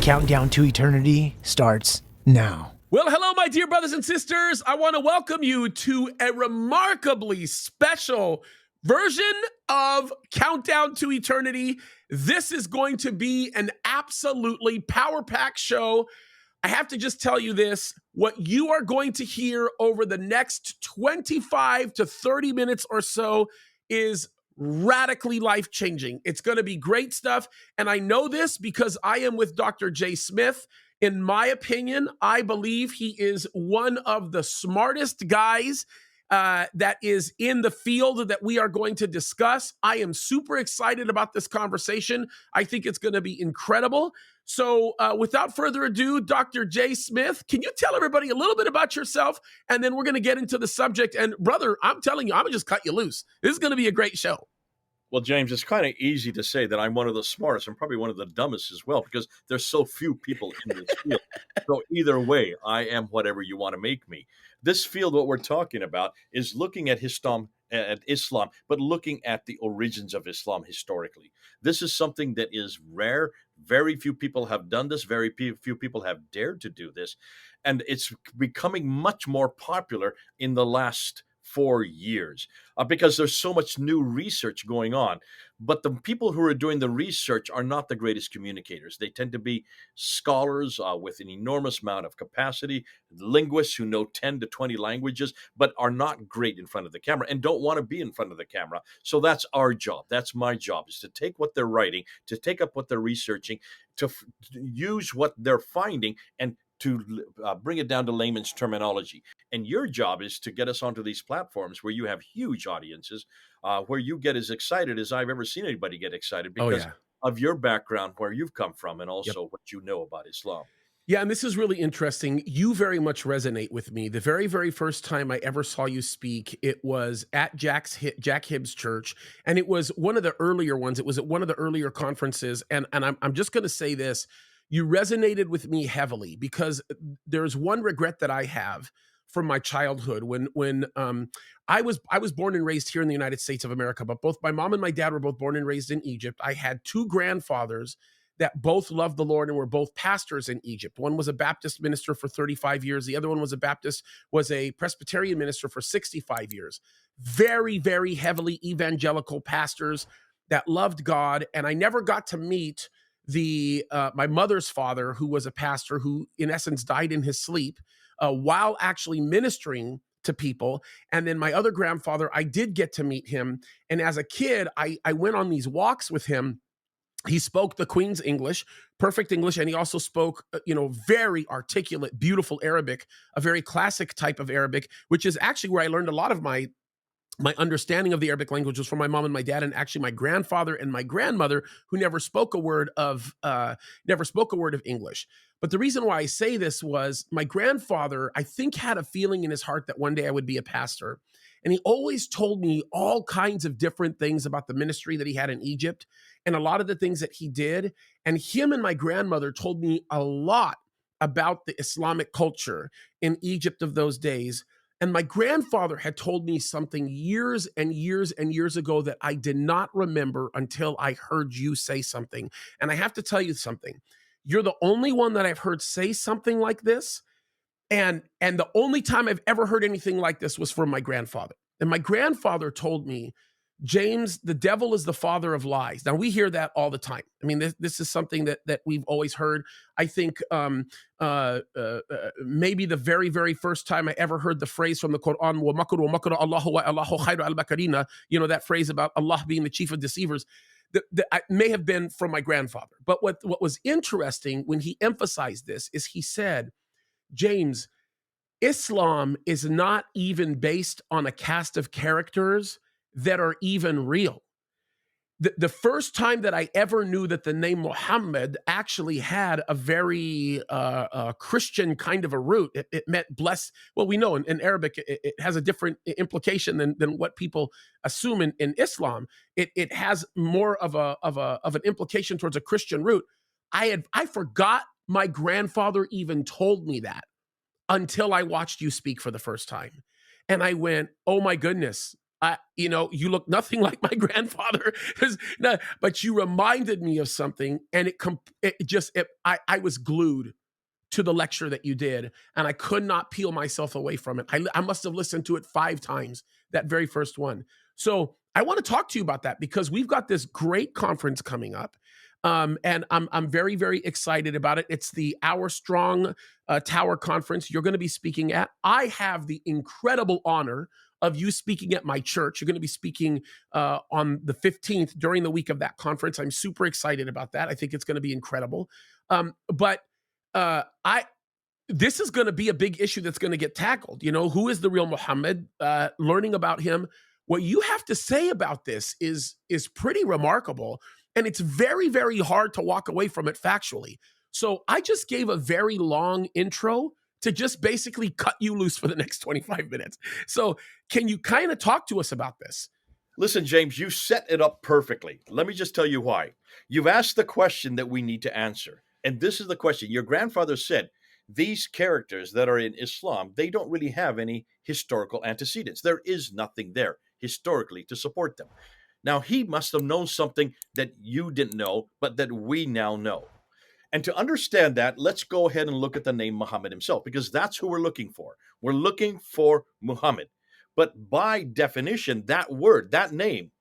Countdown to Eternity starts now. Well, hello, my dear brothers and sisters. I want to welcome you to a remarkably special version of Countdown to Eternity. This is going to be an absolutely power-packed show. I have to just tell you this. What you are going to hear over the next 25 to 30 minutes or so is radically life-changing. It's going to be great stuff. And I know this because I am with Dr. Jay Smith. In my opinion, I believe he is one of the smartest guys that is in the field that we are going to discuss. I am super excited about this conversation. I think it's going to be incredible. So without further ado, Dr. Jay Smith, can you tell everybody a little bit about yourself? And then we're going to get into the subject. And brother, I'm telling you, I'm going to just cut you loose. This is going to be a great show. Well, James, it's kind of easy to say that I'm one of the smartest and probably one of the dumbest as well, because there's so few people in this field. So either way, I am whatever you want to make me. This field, what we're talking about, is looking at Islam, but looking at the origins of Islam historically. This is something that is rare. Very few people have done this. Very few people have dared to do this. And it's becoming much more popular in the last 4 years because there's so much new research going on. But the people who are doing the research are not the greatest communicators. They tend to be scholars with an enormous amount of capacity, linguists who know 10 to 20 languages, but are not great in front of the camera and don't want to be in front of the camera. So that's our job. That's my job, is to take what they're writing, to take up what they're researching, to use what they're finding and to bring it down to layman's terminology. And your job is to get us onto these platforms where you have huge audiences, where you get as excited as I've ever seen anybody get excited because of your background, where you've come from, and also what you know about Islam. Yeah, and this is really interesting. You very much resonate with me. The very, very first time I ever saw you speak, it was at Jack Hibbs Church, and it was one of the earlier ones. It was at one of the earlier conferences, and I'm just going to say this. You resonated with me heavily because there's one regret that I have from my childhood when I was born and raised here in the United States of America, but both my mom and my dad were both born and raised in Egypt. I had two grandfathers that both loved the Lord and were both pastors in Egypt. One was a Baptist minister for 35 years. The other one was a Presbyterian minister for 65 years. Very, very heavily evangelical pastors that loved God. And I never got to meet my mother's father, who was a pastor, who in essence died in his sleep while actually ministering to people. And then my other grandfather, I did get to meet him. And as a kid, I went on these walks with him. He spoke the Queen's English, perfect English, and he also spoke, very articulate, beautiful Arabic, a very classic type of Arabic, which is actually where I learned a lot of my understanding of the Arabic language was from my mom and my dad, and actually my grandfather and my grandmother, who never spoke a word of English. But the reason why I say this was my grandfather, I think, had a feeling in his heart that one day I would be a pastor. And he always told me all kinds of different things about the ministry that he had in Egypt and a lot of the things that he did. And him and my grandmother told me a lot about the Islamic culture in Egypt of those days. And my grandfather had told me something years and years and years ago that I did not remember until I heard you say something. And I have to tell you something. You're the only one that I've heard say something like this. And the only time I've ever heard anything like this was from my grandfather. And my grandfather told me, James, the devil is the father of lies. Now, we hear that all the time. I mean, this is something that we've always heard. I think maybe the very, very first time I ever heard the phrase from the Koran, that phrase about Allah being the chief of deceivers, that may have been from my grandfather. But what was interesting when he emphasized this is he said, James, Islam is not even based on a cast of characters that are even real. The first time that I ever knew that the name Muhammad actually had a very Christian kind of a root, it meant blessed. Well, we know in Arabic, it has a different implication than what people assume in Islam. It has more of an implication towards a Christian root. I forgot my grandfather even told me that until I watched you speak for the first time. And I went, oh my goodness, You look nothing like my grandfather. No, but you reminded me of something, and I was glued to the lecture that you did, and I could not peel myself away from it. I must have listened to it 5 times, that very first one. So I want to talk to you about that because we've got this great conference coming up. And I'm very, very excited about it. It's the Hour Strong Tower Conference you're going to be speaking at. I have the incredible honor of you speaking at my church. You're going to be speaking on the 15th during the week of that conference. I'm super excited about that. I think it's going to be incredible. But I this is going to be a big issue that's going to get tackled. Who is the real Muhammad? Learning about him. What you have to say about this is pretty remarkable, and it's very, very hard to walk away from it factually. So I just gave a very long intro to just basically cut you loose for the next 25 minutes. So can you kind of talk to us about this? Listen, James, you set it up perfectly. Let me just tell you why. You've asked the question that we need to answer. And this is the question. Your grandfather said, these characters that are in Islam, they don't really have any historical antecedents. There is nothing there historically to support them. Now, he must have known something that you didn't know, but that we now know. And to understand that, let's go ahead and look at the name Muhammad himself, because that's who we're looking for. We're looking for Muhammad. But by definition, that word, that name,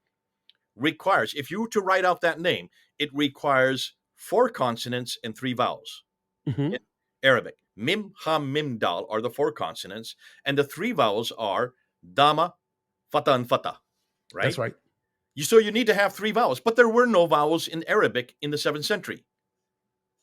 requires, if you were to write out that name, it requires 4 consonants and 3 vowels. Mm-hmm. In Arabic, mim, ha, mim, dal are the 4 consonants, and the 3 vowels are dama, fata, and fata. Right? That's right. So you need to have 3 vowels, but there were no vowels in Arabic in the 7th century.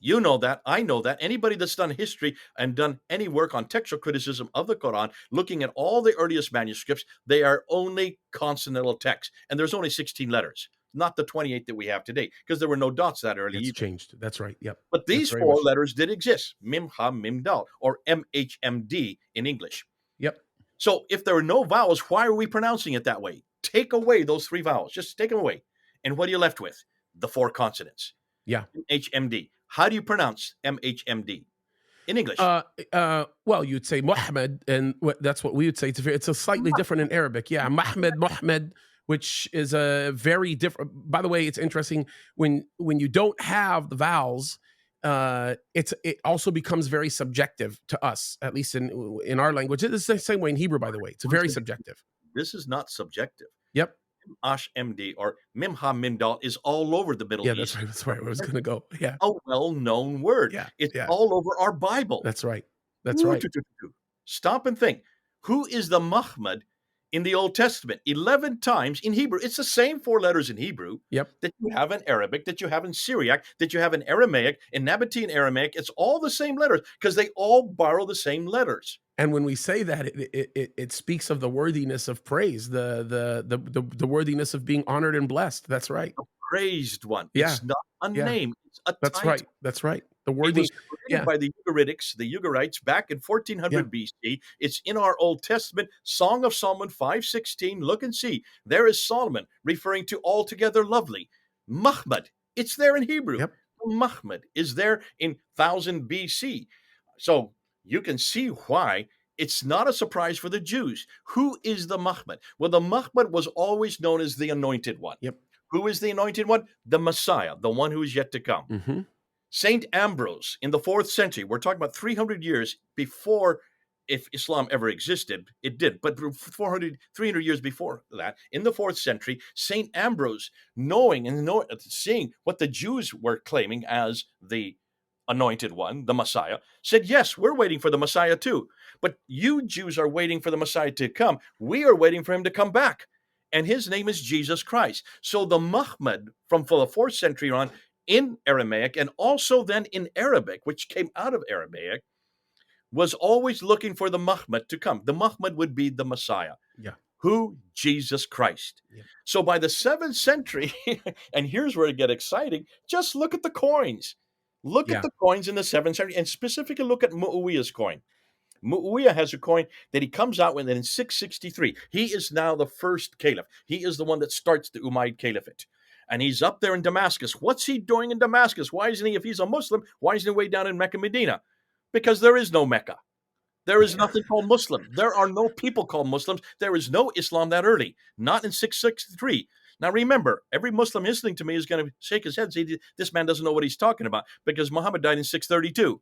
You know that. I know that. Anybody that's done history and done any work on textual criticism of the Quran, looking at all the earliest manuscripts, they are only consonantal texts. And there's only 16 letters, not the 28 that we have today, because there were no dots that early. It's changed. That's right. Yep. But these 4 letters did exist. Mim, ha, mim, dal, or MHMD in English. Yep. So if there are no vowels, why are we pronouncing it that way? Take away those 3 vowels. Just take them away. And what are you left with? The 4 consonants. Yeah. MHMD. How do you pronounce MHMD in English? Well, you'd say Mohammed, and that's what we would say. It's a slightly different in Arabic. Yeah, Mohammed, which is a very different. By the way, it's interesting when you don't have the vowels. It also becomes very subjective to us, at least in our language. It's the same way in Hebrew, by the way. It's very subjective. This is not subjective. Yep. Ash MD or Mimha Mindal is all over the Middle East. Yeah, that's right. I was going to go. Yeah. A well-known word. Yeah. It's all over our Bible. That's right. That's right. Stop and think. Who is the Muhammad in the Old Testament? 11 times in Hebrew. It's the same 4 letters in Hebrew that you have in Arabic, that you have in Syriac, that you have in Aramaic, in Nabatean Aramaic. It's all the same letters because they all borrow the same letters. And when we say that, it speaks of the worthiness of praise, the worthiness of being honored and blessed. That's right. The praised one. Yeah. It's not a name. It's a That's title. right. That's right. The worthy. It was created by the Ugarites back in 1400 BC. It's in our Old Testament, Song of Solomon 5:16. Look and see. There is Solomon referring to altogether lovely. Muhammad. It's there in Hebrew. Yep. Muhammad is there in 1000 BC. So you can see why it's not a surprise for the Jews. Who is the Muhammad? Well, the Muhammad was always known as the Anointed One. Yep. Who is the Anointed One? The Messiah, the one who is yet to come. Mm-hmm. Saint Ambrose in the 4th century, we're talking about 300 years before, if Islam ever existed, it did, but 300 years before that, in the 4th century, Saint Ambrose, knowing and seeing what the Jews were claiming as the Anointed One, the Messiah, said, yes, we're waiting for the Messiah too. But you Jews are waiting for the Messiah to come. We are waiting for him to come back. And his name is Jesus Christ. So the Muhammad from the 4th century on in Aramaic and also then in Arabic, which came out of Aramaic, was always looking for the Muhammad to come. The Muhammad would be the Messiah. Yeah. Who? Jesus Christ. Yeah. So by the 7th century, and here's where it gets exciting, just look at the coins. Look at the coins in the 7th century, and specifically look at Muawiyah's coin. Muawiyah has a coin that he comes out with in 663. He is now the first caliph. He is the one that starts the Umayyad Caliphate. And he's up there in Damascus. What's he doing in Damascus? Why isn't he, if he's a Muslim, why isn't he way down in Mecca, Medina? Because there is no Mecca. There is nothing called Muslim. There are no people called Muslims. There is no Islam that early, not in 663. Now remember, every Muslim listening to me is going to shake his head and say, this man doesn't know what he's talking about, because Muhammad died in 632.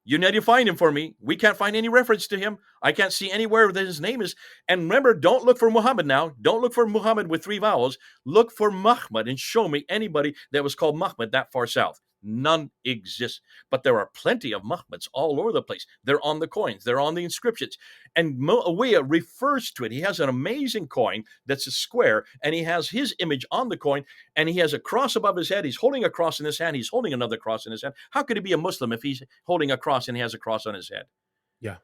You need to find him for me. We can't find any reference to him. I can't see anywhere that his name is. And remember, don't look for Muhammad now. Don't look for Muhammad with 3 vowels. Look for Muhammad and show me anybody that was called Muhammad that far south. None exist. But there are plenty of Muhammads all over the place. They're on the coins. They're on the inscriptions. And Muawiyah refers to it. He has an amazing coin that's a square, and he has his image on the coin, and he has a cross above his head. He's holding a cross in his hand. He's holding another cross in his hand. How could he be a Muslim if he's holding a cross and he has a cross on his head? Yeah,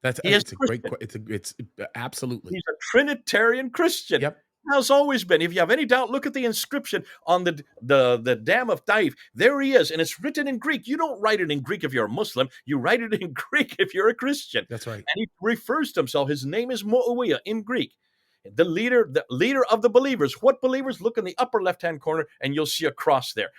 that's It's a great. It's absolutely. He's a Trinitarian Christian. Yep. Has always been. If you have any doubt, look at the inscription on the Dam of Taif. There he is, and it's written in Greek. You don't write it in Greek if you're a Muslim. You write it in Greek if you're a Christian. That's right. And he refers to himself. His name is Muawiyah in Greek. The leader of the believers. What believers? Look in the upper left-hand corner, and you'll see a cross there.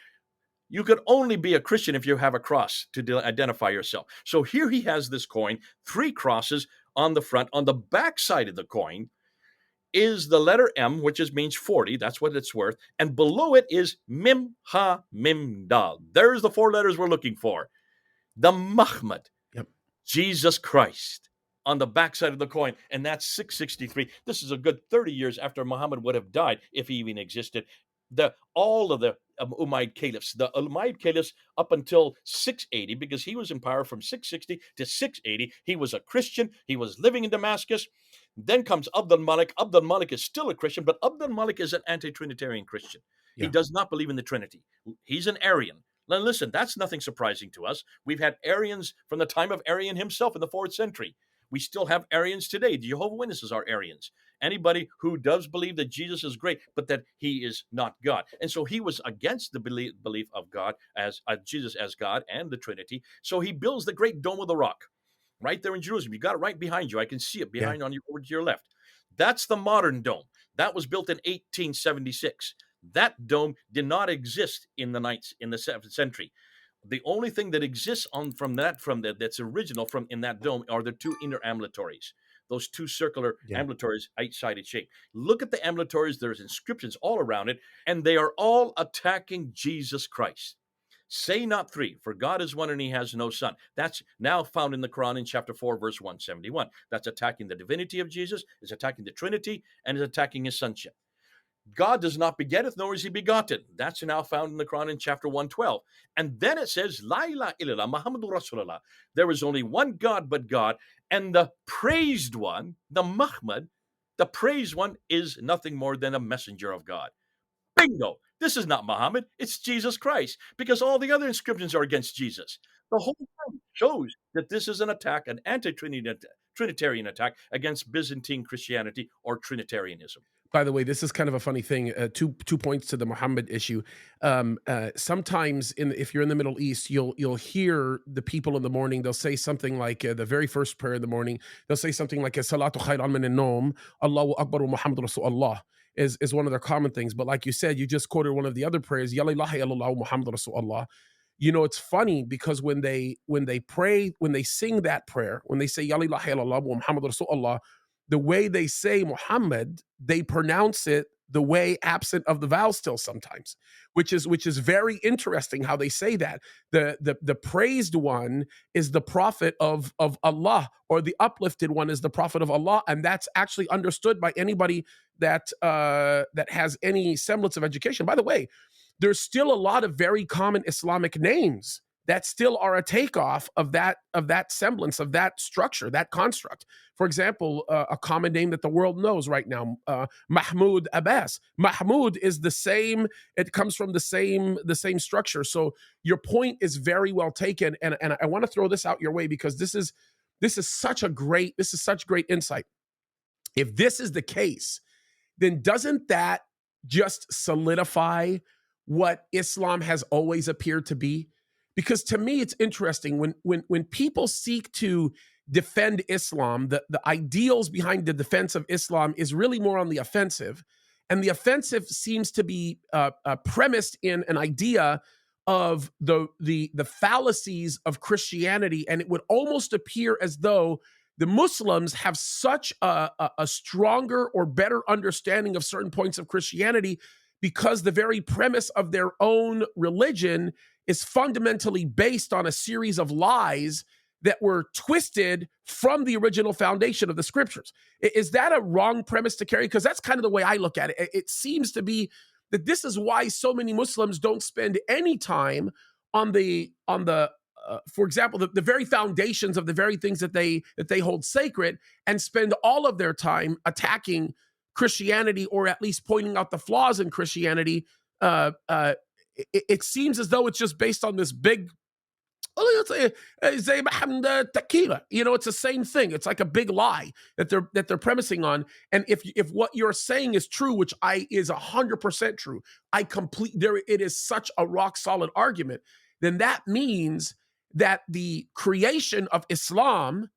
You could only be a Christian if you have a cross to identify yourself. So here he has this coin, 3 crosses on the front. On the back side of the coin is the letter M, which means 40. That's what it's worth. And below it is Mim Ha Mim Dal. There's the 4 letters we're looking for. The Muhammad, Yep. Jesus Christ, on the backside of the coin. And that's 663. This is a good 30 years after Muhammad would have died, if he even existed. All of the Umayyad caliphs, the Umayyad caliphs up until 680, because he was in power from 660 to 680. He was a Christian. He was living in Damascus. Then comes Abdul Malik. Abdul Malik is still a Christian, but Abdul Malik is an anti-Trinitarian Christian. Yeah. He does not believe in the Trinity. He's an Arian. Now listen, that's nothing surprising to us. We've had Arians from the time of Arian himself in the 4th century. We still have Arians today. The Jehovah's Witnesses are Arians. Anybody who does believe that Jesus is great, but that he is not God. And so he was against the belief of God, as Jesus as God and the Trinity. So he builds the great Dome of the Rock right there in Jerusalem. You got it right behind you. I can see it behind on you over to your left. That's the modern dome. That was built in 1876. That dome did not exist in the 7th century. The only thing that exists that's original from in that dome are the 2 inner ambulatories. Those 2 circular ambulatories, 8-sided shape. Look at the ambulatories. There's inscriptions all around it, and they are all attacking Jesus Christ. Say not 3, for God is one and he has no son. That's now found in the Quran in chapter 4, verse 171. That's attacking the divinity of Jesus, is attacking the Trinity, and is attacking his sonship. God does not begetteth, nor is he begotten. That's now found in the Quran in chapter 112. And then it says, La ilaha illallah, Muhammadur Rasulullah. There is only one God but God, and the praised one, the Muhammad, the praised one is nothing more than a messenger of God. Bingo! This is not Muhammad, it's Jesus Christ, because all the other inscriptions are against Jesus. The whole thing shows that this is an attack, an anti-Trinitarian attack against Byzantine Christianity or Trinitarianism. By the way, this is kind of a funny thing. 2 points to the Muhammad issue. Sometimes, if you're in the Middle East, you'll hear the people in the morning. They'll say something like the very first prayer in the morning. They'll say something like "Salatu khayran min an-nawm, Allahu Akbar wa Muhammad Rasulullah." Is one of their common things. But like you said, you just quoted one of the other prayers, Ya ilaha illallah Muhammad Rasulullah. You know, it's funny because when they pray, when they sing that prayer, when they say Ya ilaha illallah Muhammad Rasulullah, the way they say Muhammad, they pronounce it the way absent of the vowel still sometimes, which is very interesting how they say that. The praised one is the prophet of Allah, or the uplifted one is the prophet of Allah, and that's actually understood by anybody that has any semblance of education. By the way, there's still a lot of very common Islamic names that still are a takeoff of that semblance, of that structure, that construct. For example, a common name that the world knows right now, Mahmoud Abbas. Mahmoud is the same. It comes from the same structure. So your point is very well taken, and I want to throw this out your way because this is such great insight. If this is the case, then doesn't that just solidify what Islam has always appeared to be? Because to me, it's interesting when people seek to defend Islam, the ideals behind the defense of Islam is really more on the offensive. And the offensive seems to be premised in an idea of the fallacies of Christianity, and it would almost appear as though the Muslims have such a stronger or better understanding of certain points of Christianity because the very premise of their own religion is fundamentally based on a series of lies that were twisted from the original foundation of the scriptures. Is that a wrong premise to carry? Because that's kind of the way I look at it. It seems to be that this is why so many Muslims don't spend any time on for example, the very foundations of the very things that they hold sacred, and spend all of their time attacking Christianity, or at least pointing out the flaws in Christianity. It seems as though it's just based on this big, tequila. It's the same thing. It's like a big lie that they're premising on. And if what you're saying is true, which is 100% true, it is such a rock solid argument, then that means that the creation of Islam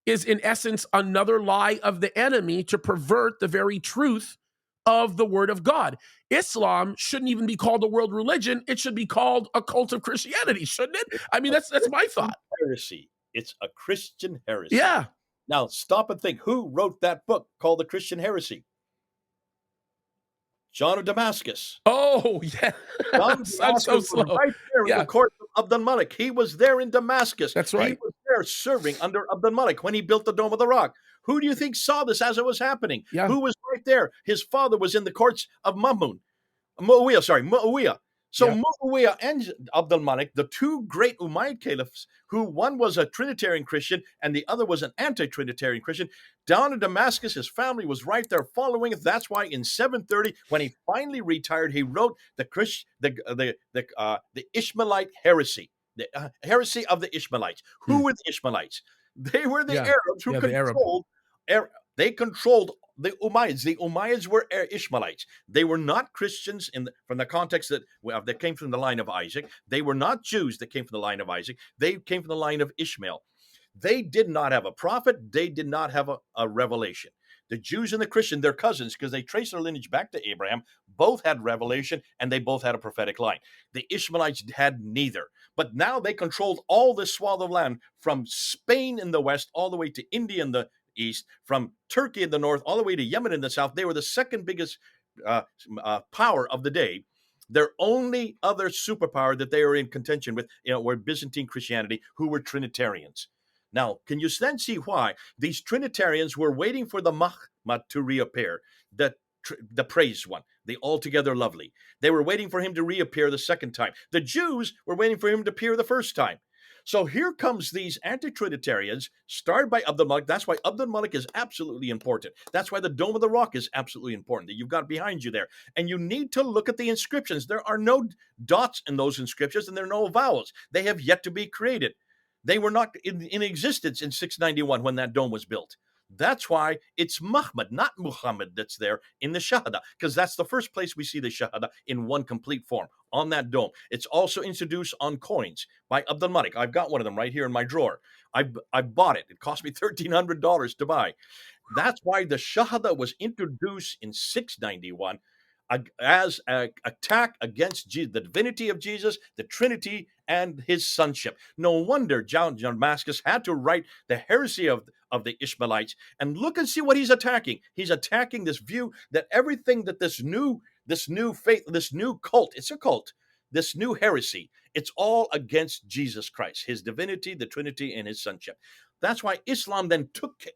is in essence another lie of the enemy to pervert the very truth of the word of God. Islam shouldn't even be called a world religion. It should be called a cult of Christianity, shouldn't it? I mean, that's my thought. Heresy. It's a Christian heresy. Yeah. Now, stop and think. Who wrote that book called The Christian Heresy? John of Damascus. Oh, yeah. I'm so slow. Right there in the court of Abdul Malik. He was there in Damascus. That's right. He was there serving under Abdul Malik when he built the Dome of the Rock. Who do you think saw this as it was happening? Yeah. Who was right there? His father was in the courts of Muawiyah. So Muawiyah and Abdul Malik, the two great Umayyad caliphs, who one was a Trinitarian Christian and the other was an anti-Trinitarian Christian, down in Damascus, his family was right there following it. That's why in 730, when he finally retired, he wrote the Ishmaelite heresy, the heresy of the Ishmaelites. Who were the Ishmaelites? They were the Arabs who controlled the Umayyads. The Umayyads were Ishmaelites. They were not Christians from the context that came from the line of Isaac. They were not Jews that came from the line of Isaac. They came from the line of Ishmael. They did not have a prophet. They did not have a revelation. The Jews and the Christian, they're cousins because they trace their lineage back to Abraham. Both had revelation and they both had a prophetic line. The Ishmaelites had neither. But now they controlled all this swath of land from Spain in the west all the way to India in the east, from Turkey in the north all the way to Yemen in the south. They were the second biggest power of the day. Their only other superpower that they were in contention with were Byzantine Christianity, who were Trinitarians. Now, can you then see why these Trinitarians were waiting for the Muhammad to reappear, the praised one, the altogether lovely? They were waiting for him to reappear the second time. The Jews were waiting for him to appear the first time. So here comes these anti-Trinitarians, started by Abdul Malik. That's why Abdul Malik is absolutely important. That's why the Dome of the Rock is absolutely important, that you've got behind you there. And you need to look at the inscriptions. There are no dots in those inscriptions, and there are no vowels. They have yet to be created. They were not in existence in 691 when that dome was built. That's why it's Muhammad, not Muhammad, that's there in the Shahada, because that's the first place we see the Shahada in one complete form on that dome. It's also introduced on coins by Abdul Malik. I've got one of them right here in my drawer. I bought it. It cost me $1,300 to buy. That's why the Shahada was introduced in 691 as an attack against the divinity of Jesus, the Trinity, and his sonship. No wonder John Damascus had to write the heresy of the Ishmaelites. And look and see what he's attacking. He's attacking this view that everything that this new faith, this new cult, it's a cult, this new heresy, it's all against Jesus Christ, his divinity, the Trinity, and his sonship. That's why Islam then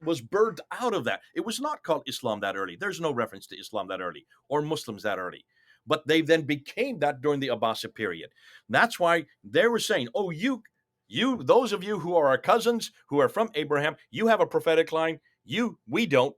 was birthed out of that. It was not called Islam that early. There's no reference to Islam that early or Muslims that early. But they then became that during the Abbasid period. That's why they were saying, oh, those of you who are our cousins, who are from Abraham, you have a prophetic line. We don't.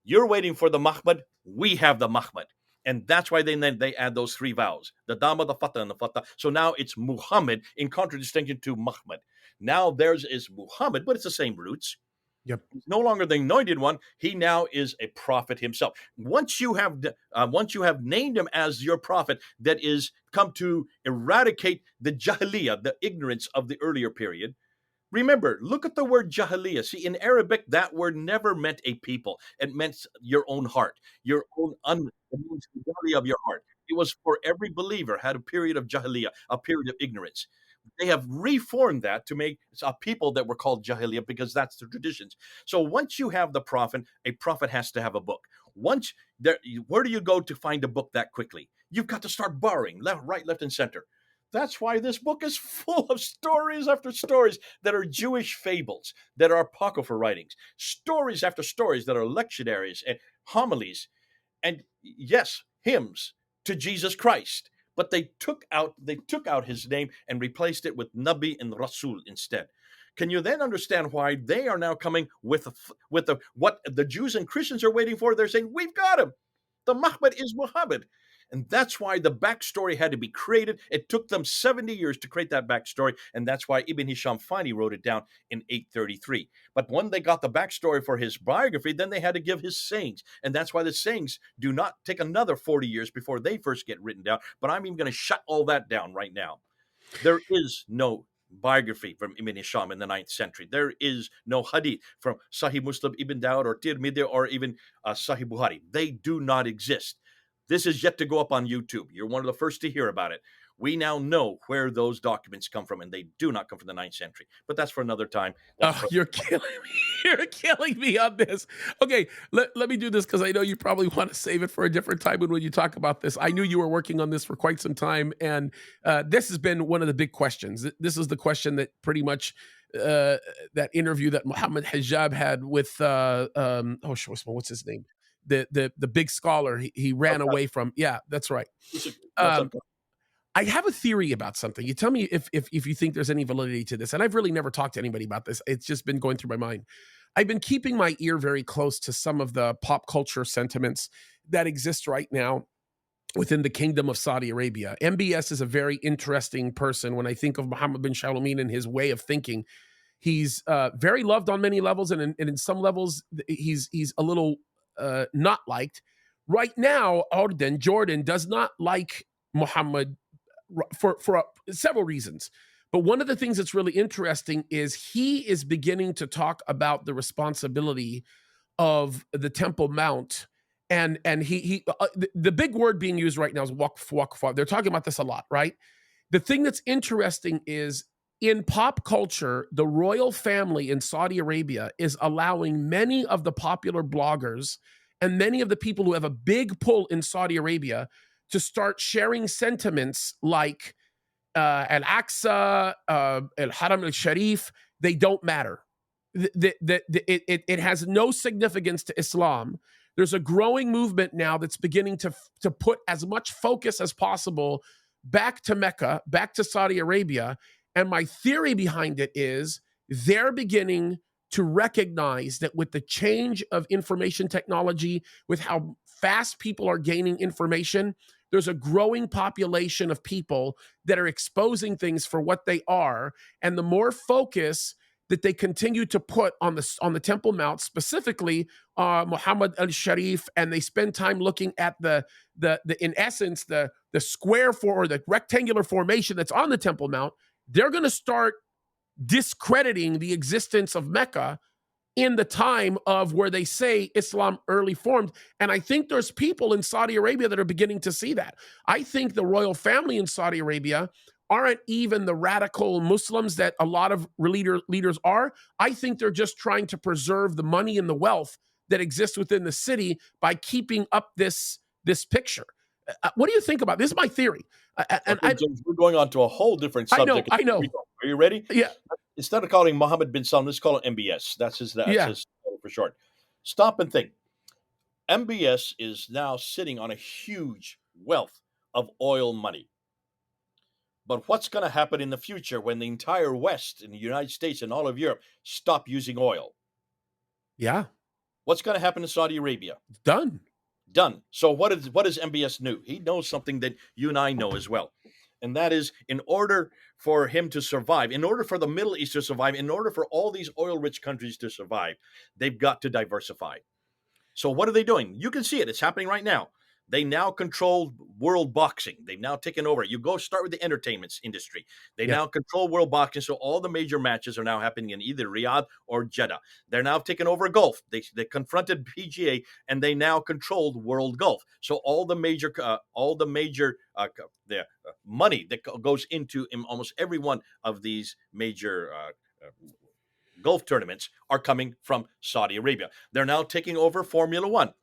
You're waiting for the Muhammad. We have the Muhammad. And that's why they add those three vowels, the Dhamma, the Fatha, and the Fatha. So now it's Muhammad in contradistinction to Muhammad. Now theirs is Muhammad, but it's the same roots. Yep. He's no longer the anointed one. He now is a prophet himself. Once you have named him as your prophet, that is come to eradicate the Jahiliyyah, the ignorance of the earlier period. Remember, look at the word Jahiliyyah. See, in Arabic, that word never meant a people. It meant your own heart, your own the Jahiliyyah of your heart. It was for every believer had a period of jahiliyyah, a period of ignorance. They have reformed that to make a people that were called jahiliyyah because that's the traditions. So once you have the prophet, a prophet has to have a book. Once there, where do you go to find a book that quickly? You've got to start borrowing left, right, left, and center. That's why this book is full of stories after stories that are Jewish fables, that are apocryphal writings, stories after stories that are lectionaries and homilies, and yes, hymns to Jesus Christ. But they took out his name and replaced it with Nabi and Rasul instead. Can you then understand why they are now coming with what the Jews and Christians are waiting for? They're saying, we've got him. The Muhammad is Muhammad. And that's why the backstory had to be created. It took them 70 years to create that backstory. And that's why Ibn Hisham finally wrote it down in 833. But when they got the backstory for his biography, then they had to give his sayings. And that's why the sayings do not take another 40 years before they first get written down. But I'm even going to shut all that down right now. There is no biography from Ibn Hisham in the 9th century. There is no hadith from Sahih Muslim, Ibn Dawud, or Tirmidhi, or even Sahih Bukhari. They do not exist. This is yet to go up on YouTube. You're one of the first to hear about it. We now know where those documents come from, and they do not come from the 9th century. But that's for another time. You're killing me. You're killing me on this. Okay, let me do this because I know you probably want to save it for a different time when you talk about this. I knew you were working on this for quite some time, and this has been one of the big questions. This is the question that pretty much that interview that Mohamed Hijab had with what's his name? The big scholar he ran away from. Yeah, that's right. I have a theory about something. You tell me if you think there's any validity to this. And I've really never talked to anybody about this. It's just been going through my mind. I've been keeping my ear very close to some of the pop culture sentiments that exist right now within the kingdom of Saudi Arabia. MBS is a very interesting person. When I think of Mohammed bin Shalomeen and his way of thinking, he's very loved on many levels, and in some levels, he's a little not liked. Right now, Jordan does not like Muhammad for several reasons. But one of the things that's really interesting is he is beginning to talk about the responsibility of the Temple Mount. And the big word being used right now is waqf. They're talking about this a lot, right? The thing that's interesting is in pop culture, the royal family in Saudi Arabia is allowing many of the popular bloggers and many of the people who have a big pull in Saudi Arabia to start sharing sentiments like Al-Aqsa, Al-Haram al-Sharif. They don't matter. It has no significance to Islam. There's a growing movement now that's beginning to put as much focus as possible back to Mecca, back to Saudi Arabia. And my theory behind it is they're beginning to recognize that with the change of information technology, with how fast people are gaining information, there's a growing population of people that are exposing things for what they are. And the more focus that they continue to put on the Temple Mount, specifically Muhammad al-Sharif, and they spend time looking at the in essence, the square or the rectangular formation that's on the Temple Mount, they're going to start discrediting the existence of Mecca in the time of where they say Islam early formed. And I think there's people in Saudi Arabia that are beginning to see that. I think the royal family in Saudi Arabia aren't even the radical Muslims that a lot of leaders are. I think they're just trying to preserve the money and the wealth that exists within the city by keeping up this picture. What do you think about this? This is my theory. James, we're going on to a whole different subject. I know. Are you ready? Yeah. Instead of calling Mohammed bin Salman, let's call it MBS. That's his for short. Stop and think. MBS is now sitting on a huge wealth of oil money. But what's going to happen in the future when the entire West, in the United States and all of Europe, stop using oil? Yeah. What's going to happen in Saudi Arabia? Done. So what does MBS know? He knows something that you and I know as well. And that is, in order for him to survive, in order for the Middle East to survive, in order for all these oil-rich countries to survive, they've got to diversify. So what are they doing? You can see it. It's happening right now. They now control world boxing. They've now taken over. You go start with the entertainment industry. They Yep. now control world boxing. So all the major matches are now happening in either Riyadh or Jeddah. They're now taking over golf. They confronted PGA and they now controlled world golf. So all the major money that goes into in almost every one of these major golf tournaments are coming from Saudi Arabia. They're now taking over Formula One.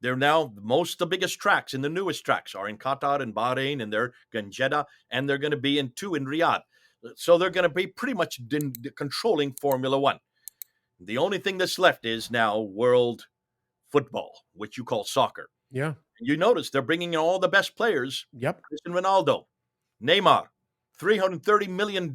They're now the biggest tracks and the newest tracks are in Qatar and Bahrain, and they're in Jeddah, and they're going to be in Riyadh. So they're going to be pretty much controlling Formula One. The only thing that's left is now world football, which you call soccer. Yeah. You notice they're bringing in all the best players. Yep. Cristiano Ronaldo, Neymar, $330 million.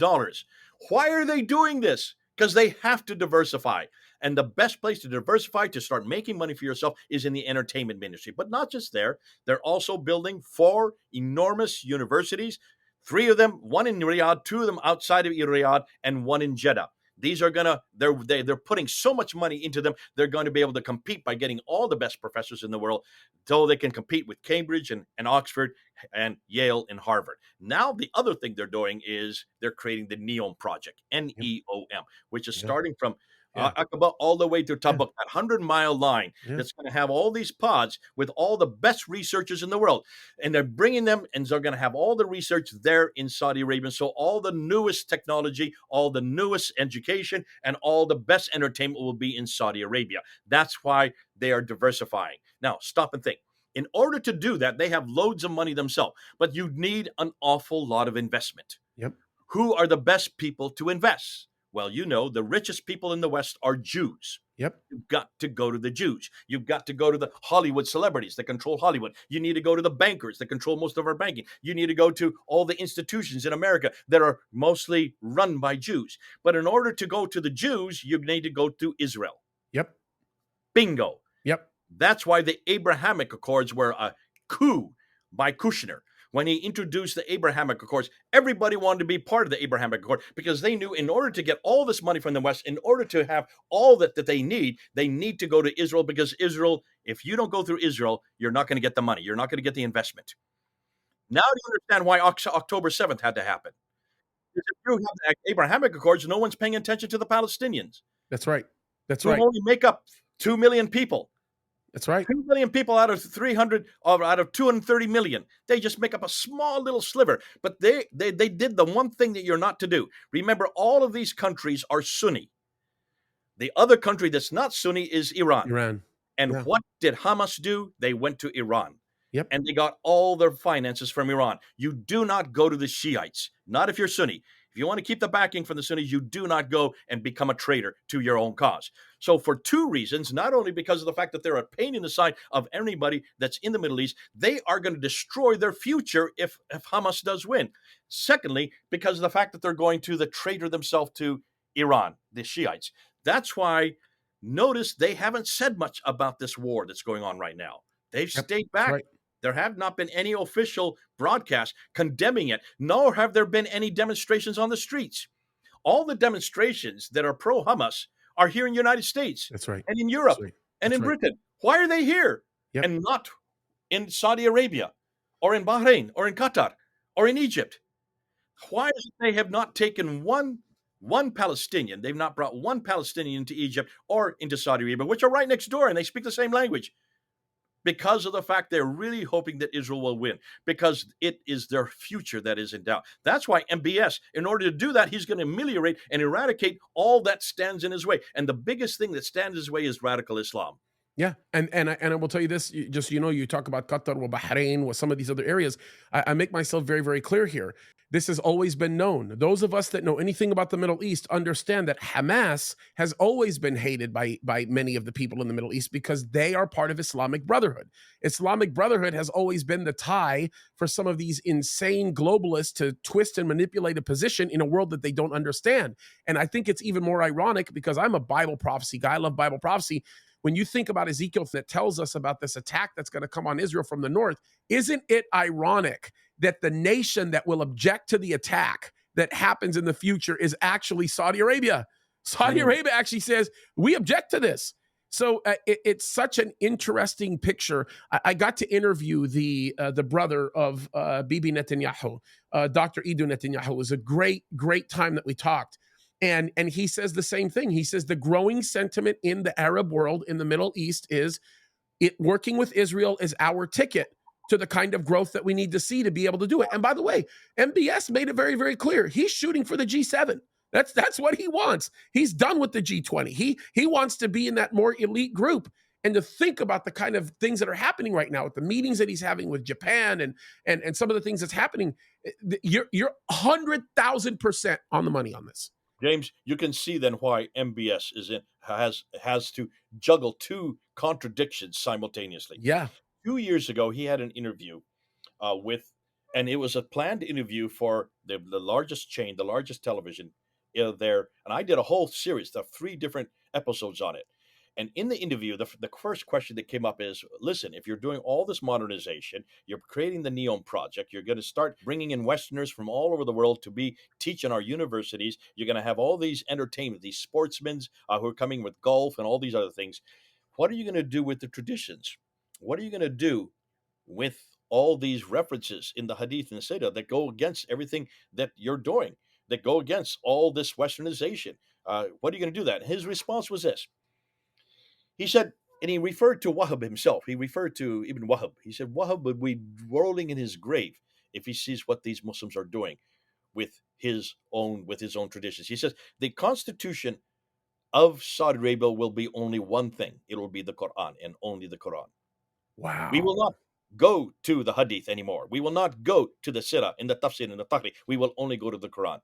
Why are they doing this? Because they have to diversify. And the best place to diversify, to start making money for yourself, is in the entertainment industry. But not just there. They're also building 4 enormous universities, 3 of them, one in Riyadh, 2 of them outside of Riyadh, and 1 in Jeddah. These are they're putting so much money into them, they're going to be able to compete by getting all the best professors in the world, so they can compete with Cambridge and Oxford and Yale and Harvard. Now, the other thing they're doing is they're creating the NEOM project, NEOM, which is starting from Aqaba all the way to Tabuk, that 100-mile line that's going to have all these pods with all the best researchers in the world. And they're bringing them, and they're going to have all the research there in Saudi Arabia. So all the newest technology, all the newest education, and all the best entertainment will be in Saudi Arabia. That's why they are diversifying. Now, stop and think. In order to do that, they have loads of money themselves, but you need an awful lot of investment. Yep. Who are the best people to invest? Well, the richest people in the West are Jews. Yep. You've got to go to the Jews. You've got to go to the Hollywood celebrities that control Hollywood. You need to go to the bankers that control most of our banking. You need to go to all the institutions in America that are mostly run by Jews. But in order to go to the Jews, you need to go to Israel. Yep. Bingo. Yep. That's why the Abrahamic Accords were a coup by Kushner. When he introduced the Abrahamic Accords, everybody wanted to be part of the Abrahamic Accord, because they knew in order to get all this money from the West, in order to have all that they need to go to Israel, because Israel, if you don't go through Israel, you're not going to get the money. You're not going to get the investment. Now do you understand why October 7th had to happen? Because if you have the Abrahamic Accords, no one's paying attention to the Palestinians. That's right. That's who right. only make up 2 million people. That's right. 2 million people out of 230 million. They just make up a small little sliver. But they did the one thing that you're not to do. Remember, all of these countries are Sunni. The other country that's not Sunni is Iran. And what did Hamas do? They went to Iran. Yep. And they got all their finances from Iran. You do not go to the Shiites, not if you're Sunni. If you want to keep the backing from the Sunnis, you do not go and become a traitor to your own cause. So for 2 reasons, not only because of the fact that they're a pain in the side of anybody that's in the Middle East, they are going to destroy their future if Hamas does win. Secondly, because of the fact that they're going to traitor themselves to Iran, the Shiites. That's why, notice, they haven't said much about this war that's going on right now. They've stayed back. Right. There have not been any official broadcast condemning it, nor have there been any demonstrations on the streets. All the demonstrations that are pro-Hamas are here in the United States. That's right. And in Europe and in Britain. Why are they here and not in Saudi Arabia or in Bahrain or in Qatar or in Egypt? Why is it they have not taken one Palestinian? They've not brought one Palestinian into Egypt or into Saudi Arabia, which are right next door, and they speak the same language. Because of the fact they're really hoping that Israel will win, because it is their future that is in doubt. That's why MBS, in order to do that, he's going to ameliorate and eradicate all that stands in his way. And the biggest thing that stands in his way is radical Islam. Yeah, and I will tell you this, just, you talk about Qatar or Bahrain or some of these other areas. I make myself very, very clear here. This has always been known. Those of us that know anything about the Middle East understand that Hamas has always been hated by many of the people in the Middle East, because they are part of Islamic Brotherhood. Islamic Brotherhood has always been the tie for some of these insane globalists to twist and manipulate a position in a world that they don't understand. And I think it's even more ironic, because I'm a Bible prophecy guy. I love Bible prophecy. When you think about Ezekiel that tells us about this attack that's going to come on Israel from the north, isn't it ironic that the nation that will object to the attack that happens in the future is actually Saudi Arabia? Saudi Arabia actually says, we object to this. So it's such an interesting picture. I got to interview the brother of Bibi Netanyahu, Dr. Ido Netanyahu. It was a great time that we talked, and he says the same thing. He says the growing sentiment in the Arab world, in the Middle East, is it working with Israel is our ticket to the kind of growth that we need to see to be able to do it. And by the way, MBS made it very clear. He's shooting for the G7. That's what he wants. He's done with the G20. He wants to be in that more elite group. And to think about the kind of things that are happening right now with the meetings that he's having with Japan and some of the things that's happening, you're 100,000% on the money on this. James, you can see then why MBS has to juggle two contradictions simultaneously. Yeah. 2 years ago, he had an interview and it was a planned interview for the largest chain, the largest television there. And I did a whole series of 3 different episodes on it. And in the interview, the first question that came up is, listen, if you're doing all this modernization, you're creating the NEOM project, you're going to start bringing in Westerners from all over the world to be teaching our universities. You're going to have all these entertainment, these sportsmen who are coming with golf and all these other things. What are you going to do with the traditions? What are you going to do with all these references in the Hadith and the Seder that go against everything that you're doing, that go against all this Westernization? What are you going to do that? His response was this. He said, and he referred to Wahab himself. He referred to Ibn Wahab. He said, Wahab would be rolling in his grave if he sees what these Muslims are doing with his own traditions. He says, the constitution of Saudi Arabia will be only one thing. It will be the Quran and only the Quran. Wow. We will not go to the Hadith anymore. We will not go to the Sirah and the Tafsir and the Taqri. We will only go to the Quran.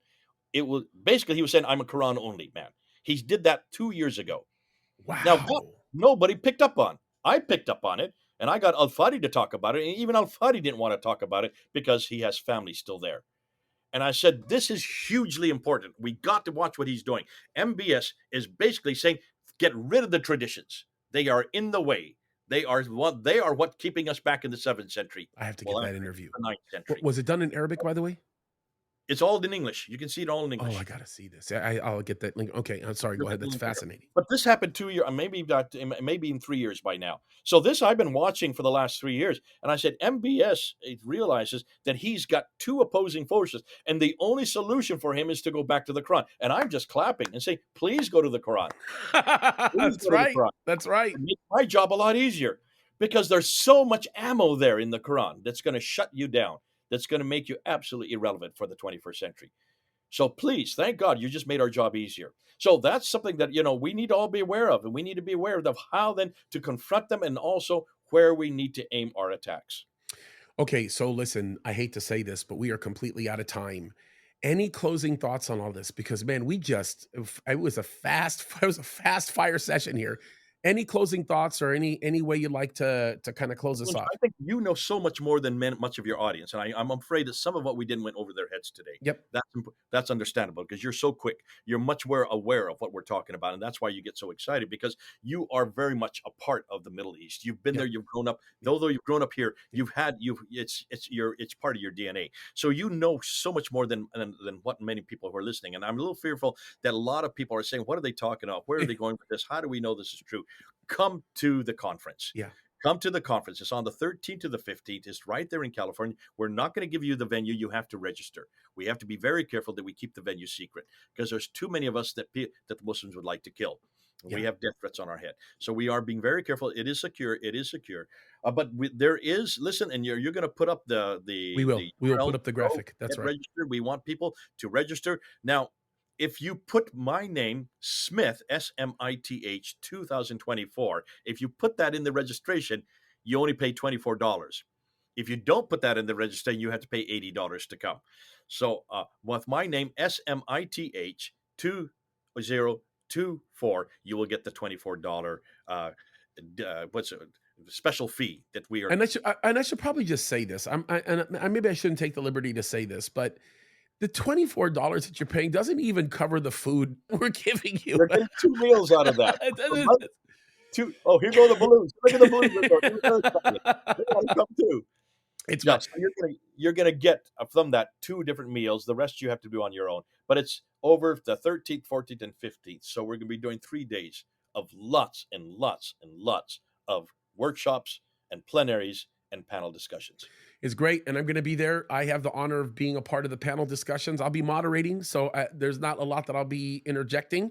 It will basically, he was saying, I'm a Quran only man. He did that 2 years ago. Wow. Now, that nobody picked up on. I picked up on it, and I got Al-Fadi to talk about it, and even Al-Fadi didn't want to talk about it because he has family still there. And I said, this is hugely important. We got to watch what he's doing. MBS is basically saying, get rid of the traditions. They are in the way. They are what keeping us back in the 7th century. I have to get that interview. The 9th century. Was it done in Arabic, by the way? It's all in English. You can see it all in English. Oh, I got to see this. I'll get that link. Okay, I'm sorry. Go ahead. That's fascinating. But this happened 2 years, maybe in 3 years by now. So this I've been watching for the last 3 years. And I said, MBS realizes that he's got 2 opposing forces. And the only solution for him is to go back to the Quran. And I'm just clapping and say, please go to the Quran. That's right. That's right. Make my job a lot easier because there's so much ammo there in the Quran that's going to shut you down. That's going to make you absolutely irrelevant for the 21st century. So please, thank God, you just made our job easier. So that's something that, we need to all be aware of, and we need to be aware of how then to confront them and also where we need to aim our attacks. Okay, so listen, I hate to say this, but we are completely out of time. Any closing thoughts on all this? Because man, it was a fast fire session here. Any closing thoughts or any way you'd like to kind of close us off? I think you know so much more than much of your audience, and I'm afraid that some of what we didn't went over their heads today. Yep, that's understandable because you're so quick. You're much more aware of what we're talking about, and that's why you get so excited because you are very much a part of the Middle East. You've been there. You've grown up. Although you've grown up here, it's part of your DNA. So you know so much more than what many people who are listening. And I'm a little fearful that a lot of people are saying, "What are they talking about? Where are they going with this? How do we know this is true?" Come to the conference. Yeah. Come to the conference. It's on the 13th to the 15th. It's right there in California. We're not going to give you the venue. You have to register. We have to be very careful that we keep the venue secret because there's too many of us that the Muslims would like to kill. Yeah. We have death threats on our head. So we are being very careful. It is secure. But there is, listen, and you're going to put up we will put up the graphic. That's right. Registered. We want people to register. Now, if you put my name, Smith, SMITH 2024, if you put that in the registration, you only pay $24. If you don't put that in the registration, you have to pay $80 to come. So with my name, SMITH 2024, you will get the $24 special fee that we are. And I should probably just say this. Maybe I shouldn't take the liberty to say this, but the $24 that you're paying doesn't even cover the food we're giving you. You're getting 2 meals out of that. Oh, here go the balloons. Look at the balloons. They want to come too. So you're going to get from that 2 different meals. The rest you have to do on your own. But it's over the 13th, 14th, and 15th. So we're going to be doing 3 days of lots and lots and lots of workshops and plenaries and panel discussions. It's great, and I'm going to be there. I have the honor of being a part of the panel discussions. I'll be moderating, so there's not a lot that I'll be interjecting.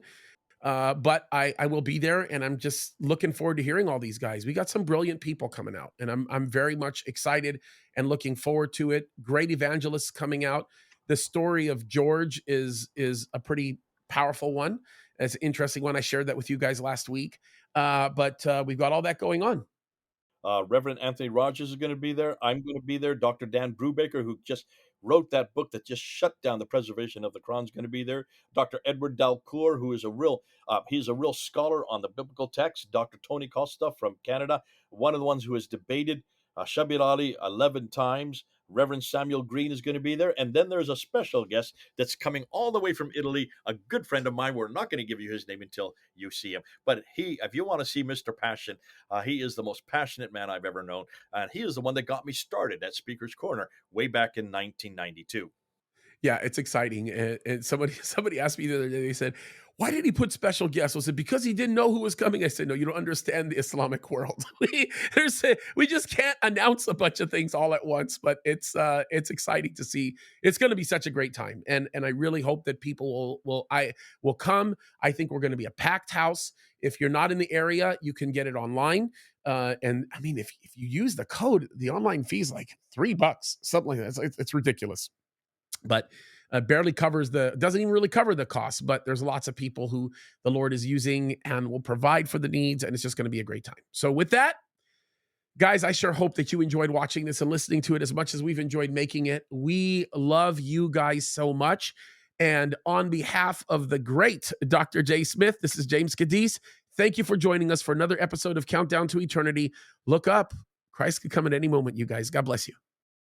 But I will be there, and I'm just looking forward to hearing all these guys. We got some brilliant people coming out, and I'm very much excited and looking forward to it. Great evangelists coming out. The story of George is a pretty powerful one. It's an interesting one. I shared that with you guys last week. But we've got all that going on. Reverend Anthony Rogers is going to be there. I'm going to be there. Dr. Dan Brubaker, who just wrote that book that just shut down the preservation of the Quran, is going to be there. Dr. Edward Dalcour, who is he's a real scholar on the biblical text. Dr. Tony Costa from Canada, one of the ones who has debated Shabir Ali 11 times. Reverend Samuel Green is going to be there. And then there's a special guest that's coming all the way from Italy, a good friend of mine. We're not going to give you his name until you see him. But if you want to see Mr. Passion, he is the most passionate man I've ever known. And he is the one that got me started at Speaker's Corner way back in 1992. Yeah, it's exciting. And somebody asked me the other day, they said, why did he put special guests? I said, because he didn't know who was coming. I said, no, you don't understand the Islamic world. We just can't announce a bunch of things all at once, but it's exciting to see. It's going to be such a great time. And I really hope that people will come. I think we're going to be a packed house. If you're not in the area, you can get it online. And I mean, if you use the code, the online fee is like $3, something like that. It's ridiculous. But doesn't even really cover the cost, but there's lots of people who the Lord is using and will provide for the needs, and it's just going to be a great time. So with that, guys, I sure hope that you enjoyed watching this and listening to it as much as we've enjoyed making it. We love you guys so much. And on behalf of the great Dr. J. Smith, this is James Kaddis. Thank you for joining us for another episode of Countdown to Eternity. Look up. Christ could come at any moment, you guys. God bless you.